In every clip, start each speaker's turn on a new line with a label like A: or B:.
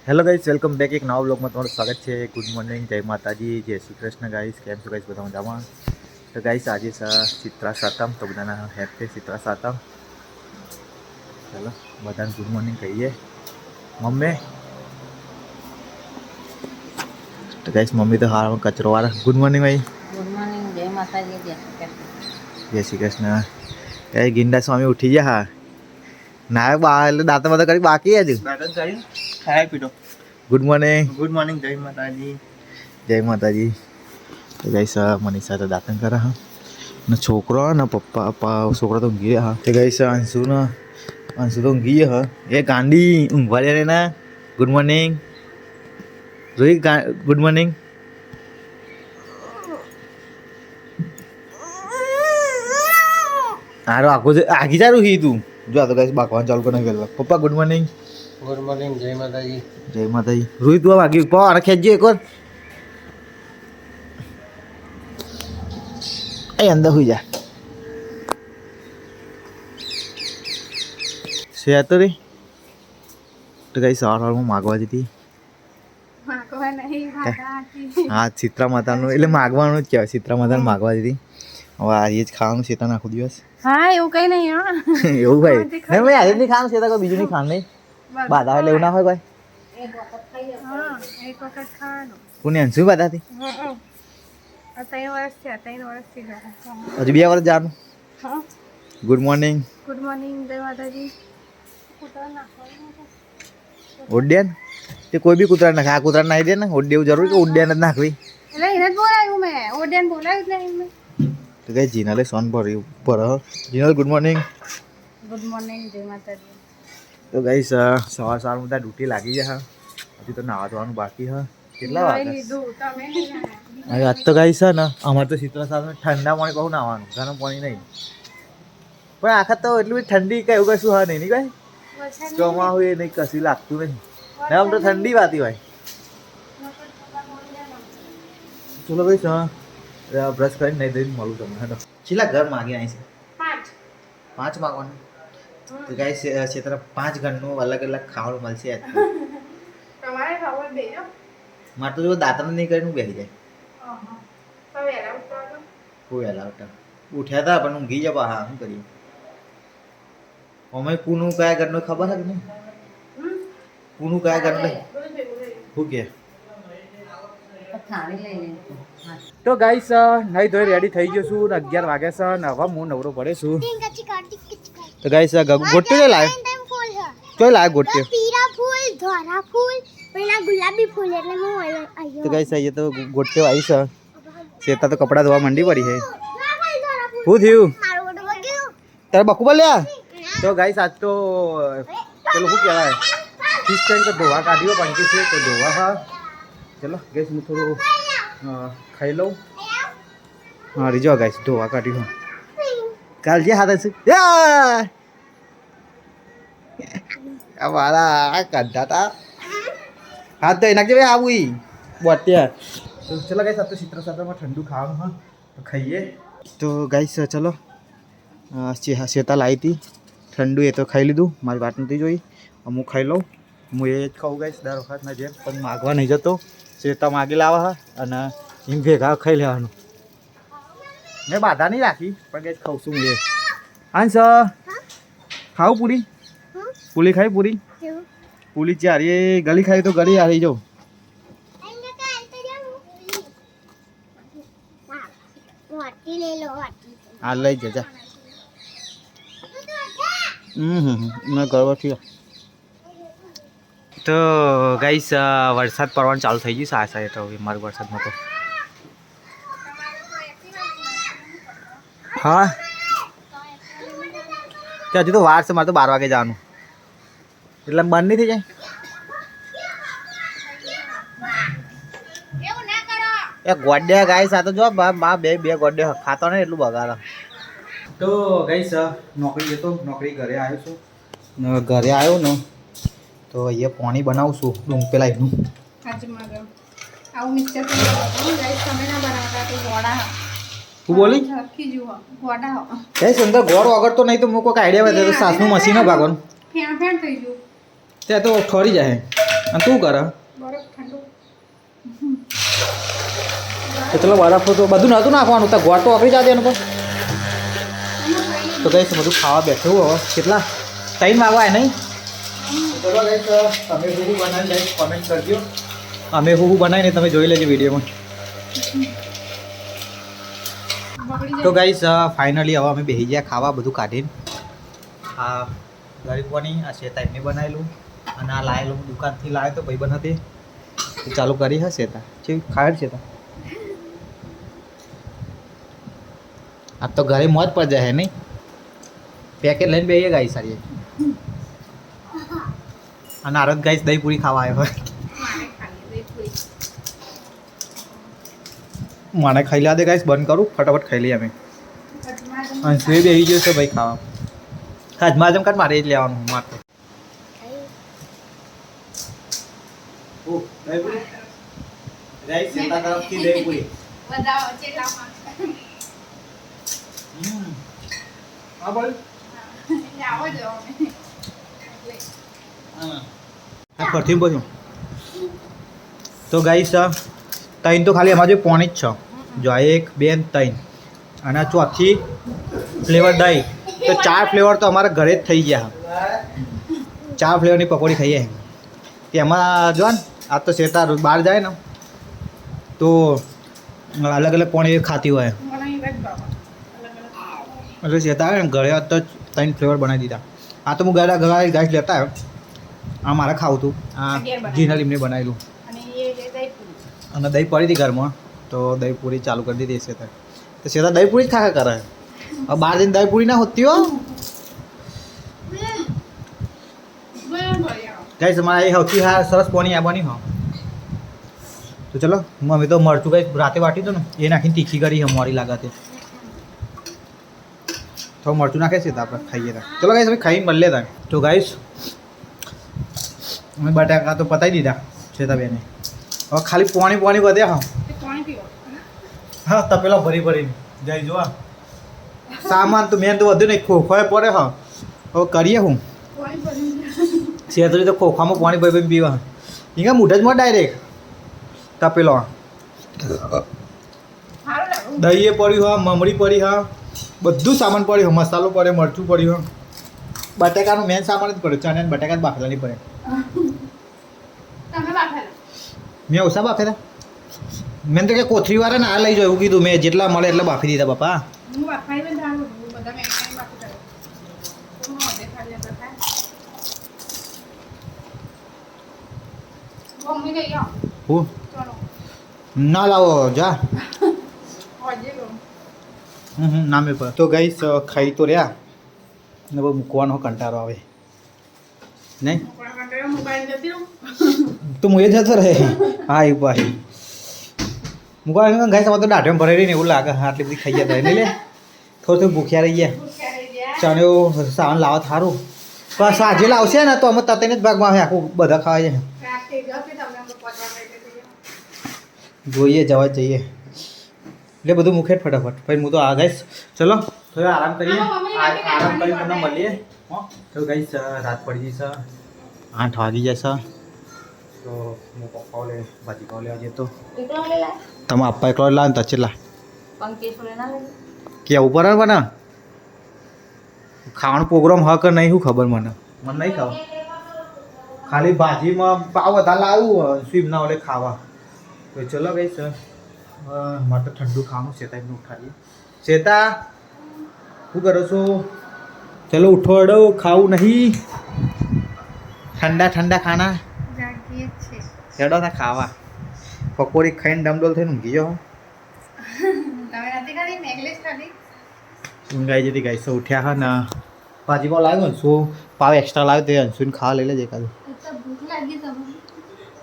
A: Hello guys, welcome back એક નવા બ્લોગમાં તમારું સ્વાગત છે. ગુડ મોર્નિંગ, જય માતાજી, જય શ્રી કૃષ્ણ ગાઈસ. કેમ છો ગાઈસ? બધા મજામાં? તો ગાઈસ આજે ચિત્રા સાતમ, તો બધાના હેપી ચિત્રા સાતમ. ચાલો બધાને ગુડ મોર્નિંગ કહીએ. મમ્મી તો ગાઈસ, મમ્મી તો હાર કચરો વાળા. ગુડ મોર્નિંગ ભાઈ.
B: ગુડ મોર્નિંગ, જય માતાજી,
A: જય શ્રી કૃષ્ણ. એ ગિંડા સ્વામી ઉઠી ગયા. હા ના બા એટલે દાંત બધા કરી બાકી હજુ.
C: ખાય પીટો.
A: Good morning.
C: ગુડ મોર્નિંગ, જય માતાજી.
A: જય માતાજી. તો ગાઈસ મનીષા તો દાતન કરે હા ને છોકરો ને પપ્પા છોકરો તો ઊંઘી રહ્યા. તો ગાઈસ અંશુ તો ઊંઘી ગયા. એ ગાંડી ઊંઘવા દે ને. Good morning Rohit. Good morning. હારો આખો આગી જારું હી તું જો. આ તો ગાઈસ બાકવાન ચાલુ કરી ગયેલો. પપ્પા ગુડ મોર્નિંગ.
C: ગુડ મોર્નિંગ, જય માતાજી.
A: જય માતાજી. રોહિત તું વાગી પર ખેંચજો એક વાર. એ અંદર હોઈ જા છે તો રે. તો કઈ સવારમાં માગવા જતી. હા ચિત્રા માતાનું એટલે માગવાનું જ કહેવાય. ચિત્રા માતાને માગવા જતી. હવે આજે જ ખાવાનું છે તને આખો દિવસ.
B: હા એવું કઈ નહીં
A: એવું ભાઈ નહીં ભાઈ આજે નહીં ખાવાનું છે તો કોઈ બીજું નહીં ખાવાનું નહીં. બાધા એટલે એવું ના હોય કોઈ. કોને અંશુ બાધાથી હજુ 2 વર્ષ જવાનું. Good morning.
B: ગુડ મોર્નિંગ, જય માતાજી.
A: ઉડ્ડયન તે કોઈ બી કૂતરા નાખે. આ કૂતરા નાખી દે ને ઉડ્ડે એવું જરૂરી કે ઉડ્ડયન જ નાખવી.
B: એટલે એને જ બોલાવ્યું મેં ઓડિયન બોલાવ્યું જ નહીં મેં.
A: તો કઈ જીનાલે સોન ભર્યું પર. Jinal good morning.
B: Good morning, જય માતાજી.
A: તો ગાઈસ સવાર સવારમાં ત્યાં ડ્યુટી લાગી જાય. હજી તો નાવા ધોવાનું બાકી હા. કેટલા વાગે હવે આજ તો ગાઈસ છે ને અમારે તો ચિત્રા સાથે ઠંડા પાણી બહુ નાવાનું, ગરમ પાણી નહીં. પણ આખા તો એટલી બધી ઠંડી કઈ એવું કશું હા નહીં કઈ ચોમા હોય એ નહીં કશું લાગતું નહીં. ને આમ તો ઠંડી વાતી હોય. ચલો ભાઈ બ્રશ કરીને નહીં દઈને મળું તમને. હેલો છેલ્લા ઘર માગી આવી છે 5 માગવાનું. તો ગાઈસ ક્ષેત્ર 5 ઘરનું અલગ અલગ ખાવાનું મળશે. મારે તો જો દાંતણ નહીં કરીને બેસી જાય. કોઈ હલાવતા ઉઠ્યા હતા પણ ઊંઘી જવા. હા શું કરીએ. અમે પૂનું કયા ઘરનું ખબર છે કે નહીં? પૂનું કયા ઘરનું શું કે. તો ગાઈસ નહીં ધોઈ રેડી થઈ ગયો છું. 11 વાગે છે ને હવે હું નવરો પડે છું. તો ગાઈસ ગોટ્યો લાવ્યો. ચોય લાવ્યો ગોટ્યો.
D: પીળા ફૂલ, ધોળા ફૂલ, પેલા ગુલાબી ફૂલ એટલે હું આયો.
A: તો ગાઈસ અહીંયા તો ગોટ્યો આવી છે. શેતા તો કપડા ધોવા મંડી પડી છે. શું થયું તારે બકુબા લ્યા? તો ગાઈસ આજ તો ચલો શું કહેવાય ફિશ ટેન્ક તો ધોવા કાઢ્યો પંકી છે તો ધોવા. હા ચલો ગાઈસ હું થોડું ખાઈ લઉં. હા રીજો ગાઈસ ધોવા કાઢ્યું. કાલ જે હાથ છે મારા કાઢતા તા હાથ તો નાખજે ભાઈ આવું બોટ્યા. તો ચલો ગાઈસ આ તો ચિત્ર સાથેમાં ઠંડુ ખાવાનું હા તો ખાઈએ. તો ગાઈસ ચલો શેતા લાવી હતી ઠંડુ એ તો ખાઈ લીધું. મારી વાત નથી જોઈ. હું ખાઈ લઉં. હું એ જ ખાઉં ગાઈસ દર વખતના જેમ. પણ માગવા નહીં જતો. શેતા માગી લાવવા હા અને એમ ભેગા ખાઈ લેવાનું. મેં બાધા નહીં રાખી પણ ગાઈસ ખાઉં છું હું એ. હાંસ ખાવું પૂરી? પૂરી ખાઈ પૂરી? પૂરી ચારી ગળી ખાઈ તો ગળી હારી જાઉં. હા લઈ જજા. મેં ગળવાથી. તો ગાઈસ વરસાદ પડવાનું ચાલુ થઈ ગયું સાહેબ સાહેબ. તો મારું વરસાદમાં તો હા કે હજુ તો વાર છે. મારે તો 12 વાગે જવાનું એટલે બંધ નહીં થઈ જાય. એ ગોડ્યા ગાઈસ આ તો જો બે ગોડ્યા ખાતો ને એટલું બગાડે. તો ગાઈસ નોકરી જતો નોકરી ઘરે આવ્યો છું. ઘરે આવ્યો ને તો અહીંયા પાણી બનાવું છું ડુંગ પેલા એનું. શું બોલી કઈ સુંદર ગોળ વગર તો નહીં તો હું કોઈ આઈડિયા બતાવે તો સાસનું મશીન ભાગવાનું ત્યાં તો ઠરી જાય. અને તું કરે
B: બરફ ઠંડુ
A: તો ચલો બરફ તો બધું નહોતું નાખવાનું તો ગોળ તો વાપરી જાતે એનું પણ તો કઈ બધું ખાવા બેઠું હવે કેટલા 3 વાગવા નહીં ચલો ગાઈસ તમે હું બનાવી ગાઈસ કોમેન્ટ કરજો અમે હું બનાવીને તમે જોઈ લેજો વિડીયોમાં તો ગાઈસ ફાઇનલી હવે અમે બેસી ગયા ખાવા બધું કાઢીને આ ગરીબોની આ શેતા એમને બનાવેલું અને આ લાયેલું દુકાનથી લાવ્યો તો ભાઈબંધ હતી ચાલુ કરી હશે શેતા કેવી ખાડ શેતા આ તો ઘરે મોજ પડ જાય નહીં પેકેટ લઈને બેહીએ ગાઈ સારી અને આરત ગાઈસ દહીં પૂરી ખાવા આવ્યો હોય મને ખાઈ લા દે ગાઈસ બંધ કરું ફટાફટ ખાઈ લઈએ અમે અને સે બેહી ગયો છે ભાઈ ખાવા હાજમાં જમ કાટ મારે જ લેવાનું મારે ઓ દહીં પૂરી ગાઈસ સેતા તરફથી દહીં પૂરી
B: બતાવો ચેલામાં
A: હા બોલ
B: આવો જો
A: હા ફરથી બોલું તો ગાઈસ ત્રણ તો ખાલી અમારે પોણી જ છે જો 1 2 3 અને ચોથી ફ્લેવર દહીં તો 4 ફ્લેવર તો અમારા ઘરે જ થઈ ગયા 4 ફ્લેવરની પકોડી ખાઈએ તેમાં જો ને આ તો શેતા બહાર જાય ને તો અલગ અલગ પોણી ખાતી હોય એટલે શેતા આવે ને ઘરે તો 3 ફ્લેવર બનાવી દીધા આ તો હું ઘરે ગાઈસ લેતા આવ્યો આ મારે ખાવું હતું આ ઘીના લીમને બનાવેલું અને દહીં પડી હતી ઘરમાં તો દહીં પૂરી ચાલુ કરી દીધી શેતા તો શેતા દહીં પૂરી જ ખાખા કરે હવે 12 દિન દહીં પૂરી ના હોતી હો ગાઈસ અમારે સૌથી સરસ પોણી આવવાની હો તો ચલો મમ્મી તો મરચું ગાઈસ રાતે વાટી દો ને એ નાખીને તીખી કરી છે મોરી લાગાતે થોડું મરચું નાખે છે તો આપણે ખાઈએ તા ચલો ગાઈસ હવે ખાઈને મળીએ તા તો ગાઈસ અમે બટાકા તો પતાવી દીધા શેતા બેને હવે ખાલી પાણી વધે હા હા તપેલા ભરી જઈ જોવા સામાન તો મેન તો વધુ નહીં ખોખોએ પડે હા હવે કરીએ હું શેતરી તો ખોખામાં પાણી ભરી પીવા અહીંયા મૂઢજમાં ડાયરેક્ટ તપેલો દહીં પડ્યું હા મમરી પડી હા બધું સામાન પડ્યું મસાલો પડે મરચું પડ્યું બટાકાનું મેન સામાન જ પડ્યું ચણા બટાકા જ બાફેલા નહીં પડે મેં ઓછા બાફેલા મેં તો કે કોથળીવાળા ના લઈ જાવ એવું કીધું મેં જેટલા મળે એટલા બાફી દીધા બાપા હું ના લાવો જા નામે પર તો ગાઈસ ખાઈ તો રહ્યા ને બહુ મૂકવાનો કંટાળો આવે નહીં તો હું એ જતો રહે હા એ ભાઈ મૂકવાનું ગાઈસ અમારે તો દાઢેમાં ભરાઈ રહીને એવું લાગે આટલી બધી ખાઈ ગયા નહીં લે થોડું ભૂખ્યા રહી ગયા ચાલો સાવન લાવો સારું પણ સાંજે લાવશે ને તો અમે તતેને જ ભાગમાં આવે આખું બધા ખાવા જાય જોઈએ જવા જઈએ એટલે બધું મૂકે ફટાફટ પછી હું તો આ ગાઈશ ચલો થોડો આરામ કરીએ આરામ કરીને તમને મળીએ તો ગાઈશ રાત પડી જશે 8 વાગી જશે તો હું પપ્પાઓ લે ભાજી પાવ લેવા જતો તમે આપવા એકલો લાવ ને તચેલા કેવું પડે મને ખાવાનો પ્રોગ્રામ હા કે નહીં શું ખબર મને નહીં ખાવા ખાલી ભાજીમાં પાવ વધારે લાવ્યું સ્વીમ ના ઓલે ખાવા તો ચલો ગાઈશ મારે તો ઠંડુ ખાવાનું શેતા એમને ઉઠાડીએ શેતા શું કરો છો ચલો ઉઠો અડો ખાવું નહીં ઠંડા ખાના હેડો था ખાવા પકોડી ખાઈને ડમડોલ થઈને ઊંઘી જાઓ ઊંઘાઈ જતી ગાઈસ ઉઠ્યા હા ને ભાજી પાવ લાવ્યો ને શું પાવ એક્સ્ટ્રા લાવ્યો તે અંશુને ખાવા લઈ લેજે એકાદું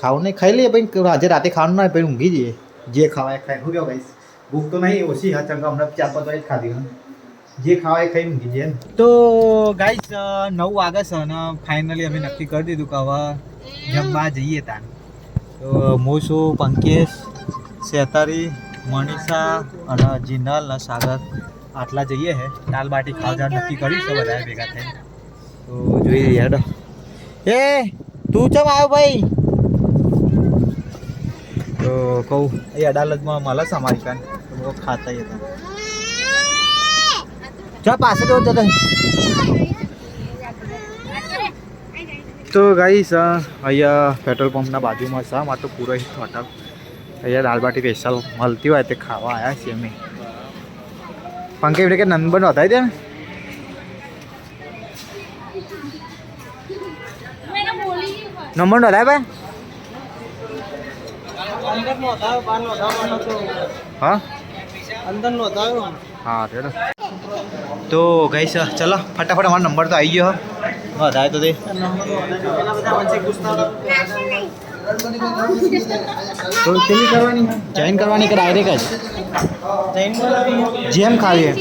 A: ખાવું નહીં ખાઈ લઈએ પછી આજે રાતે ખાવાનું ના પછી ઊંઘી જઈએ જે ખાવાય ખાય શું કહો ગાઈસ ભૂખ તો નહીં ઓછી હા ચંગા હમણાં 4-5 વાગે ખાધી જે ખાવાય ખાઈ ઊંઘી જઈએ તો ગાઈસ 9 વાગે છે અને ફાઇનલી અમે નક્કી કરી દીધું કે હવે જમવા જઈએ તાન તો હું છું પંકેશ શેતારી મનીષા અને જીનલ અને સાગર આટલા જઈએ હે દાલ બાટી ખાવા જવાનું નક્કી કર્યું છે બધા ભેગા થઈને તો જોઈએ યાર એ તું ચમ આવ્યો ભાઈ કહું એ અડાલતમાં મળે છે અમારી કાન તો બહુ ખાતા હતા ચા પાસે જો જતા તો ગાઈસ અહીંયા પેટ્રોલ પંપના બાજુમાં છે મારે તો પૂરો હોટલ અહીંયા દાળ બાટી સ્પેશિયલ મળતી હોય તે ખાવા આવ્યા છીએ અમે પંકે એવડે કે નંબર નોંધાઈ દે ને નંબર નોંધાય ભાઈ હા
C: અંદર નો હતો
A: હા રેડો તો ગઈ છે ચલો ફટાફટ અમારો નંબર તો આવી ગયો નોંધાય તો તે તો પેલી કરવાની જોઈન કરવાની કે ડાયરેક્ટ જ જેમ ખાવીએ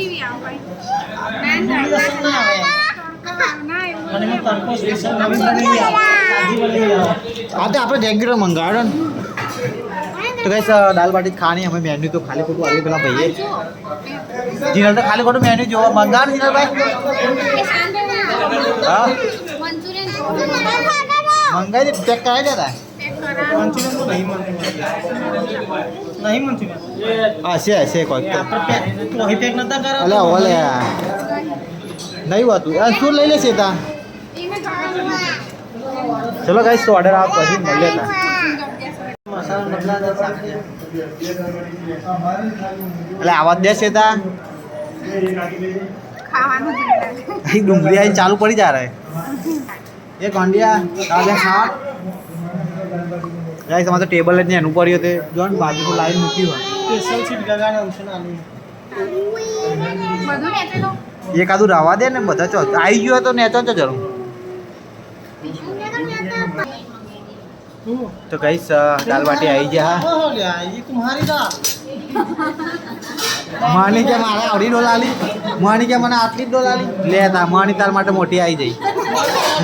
A: હા તો આપણે રેગ્યુલર મંગાવડો ને તો કઈ દાલ બાટી ખાની અમે મેન્યુ તો ખાલી ખોટું આવી પેલા ભાઈએ જીનલ તો ખાલી ખોટું મેન્યુ જોવા મંગાવ જીનલભાઈ હા મંગાવી દે પેક કરાવી દેતા હા છે કોઈ અલે ઓલે નહીં હોતું શું લઈ લેશે તા ચલો ગાઈસ તો ઓર્ડર આપ પછી મળીએ તા એટલે આવાજ દેશે તા
B: ખાવાનું
A: ડુંગળી આવીને ચાલુ પડી જા રહે એ કોંડિયા તારે ખાવા ગાઈસ તમારે તો ટેબલ જ ને એનું પડ્યું તે જોન બાજુ લાઈન મૂકી હોય
C: સ્પેશિયલ સીટ ગગાને અંશન આલી
B: બધું નેચેલો
A: એકાદું રવા દે ને બધા ચો આવી ગયો તો નેચો તો જરૂર તો ગાઈસ દાલ બાટી આવી ગયા
C: हो गया ये तुम्हारी दाल
A: માની કે મારે અઢી ડોલ આલી માની કે મને આટલી જ ડોલ આલી લે તા માની તાર માટે મોટી આવી જઈ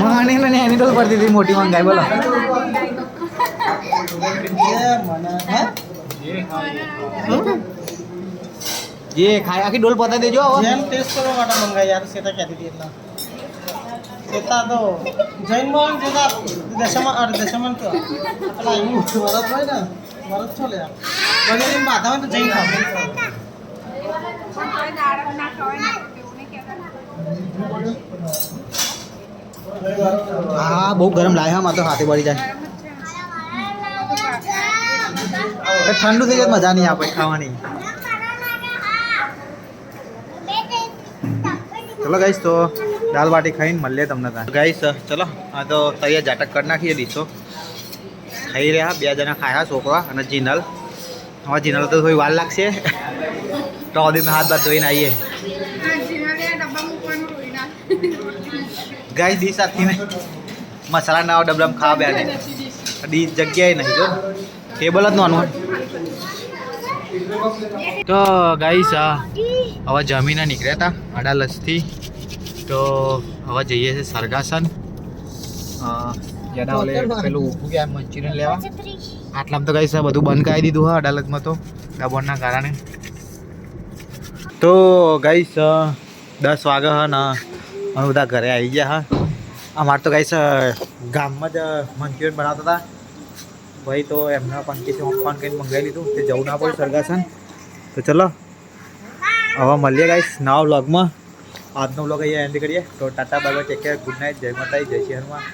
A: માની ને એની ડોલ પડતી હતી મોટી મંગાઈ બોલો
C: ये मना है
A: જે ખાય આખી ડોલ પતાવી દેજો હવે
C: જેમ ટેસ્ટ કરવા માટે મંગાઈ યાર સેતા કહેતી હતી એટલા સેતા તો જૈન મોહન જેતા દશમન તો આપણા અહીં વરત હોય ને વરત છો લે વગેરે માથામાં તો જૈન ખાવ
B: દાળ ના ખવાય ના એવું નહીં કહેતા
A: હા બહુ ગરમ લાય હા માં તો હાથે બળી જાય ઠંડુ થઈ જાય મજા નહીં આપણે ખાવાની ચલો ગાઈસ તો દાલ બાટી ખાઈને મળીએ તમને ત્યાં ગાઈસ ચલો આ તો તૈયાર ઝાટક કરી નાખીએ ડીશો ખાઈ રહ્યા બે જણા ખાયા છોકરા અને જીનલ હવે જીનલ તો થોડી વાર લાગશે તો સુધી મેં હાથ બાદ ધોઈને આવીએ
B: ડબ્બા મૂકવાનું હોય ના
A: ગાઈસ ડીશ આખીને મસાલા ના ડબલામાં ખાવા બે ડીશ જગ્યાએ નહીં જો ટેબલ જ નોનું તો ગાઈસ હવે જમીને નીકળ્યા હતા અડાલજથી તો હવે જઈએ છીએ સરગાસન જેના ઓલે પેલું ઊભું ગયા મંચુરિયન લેવા આટલામાં તો ગાઈસ બધું બંધ કરાવી દીધું હા અડાલજમાં તો દબાણના કારણે તો ગાઈસ 10 વાગે હા ને અમે બધા ઘરે આવી ગયા હા અમારે તો ગાઈસ ગામમાં જ મંચુરિયન બનાવતા હતા ભાઈ તો એમના પંકીથી ફોન કરીને મંગાવી લીધું તે જવું ના પડ્યું સરગાસન તો ચલો હવે મળીએ ગાઈસ નવા વ્લોગમાં આજનો વ્લોગ અહીંયા એન્ડ કરીએ તો Tata bye bye take care good night જય માતાજી જય શ્રી હનુમાન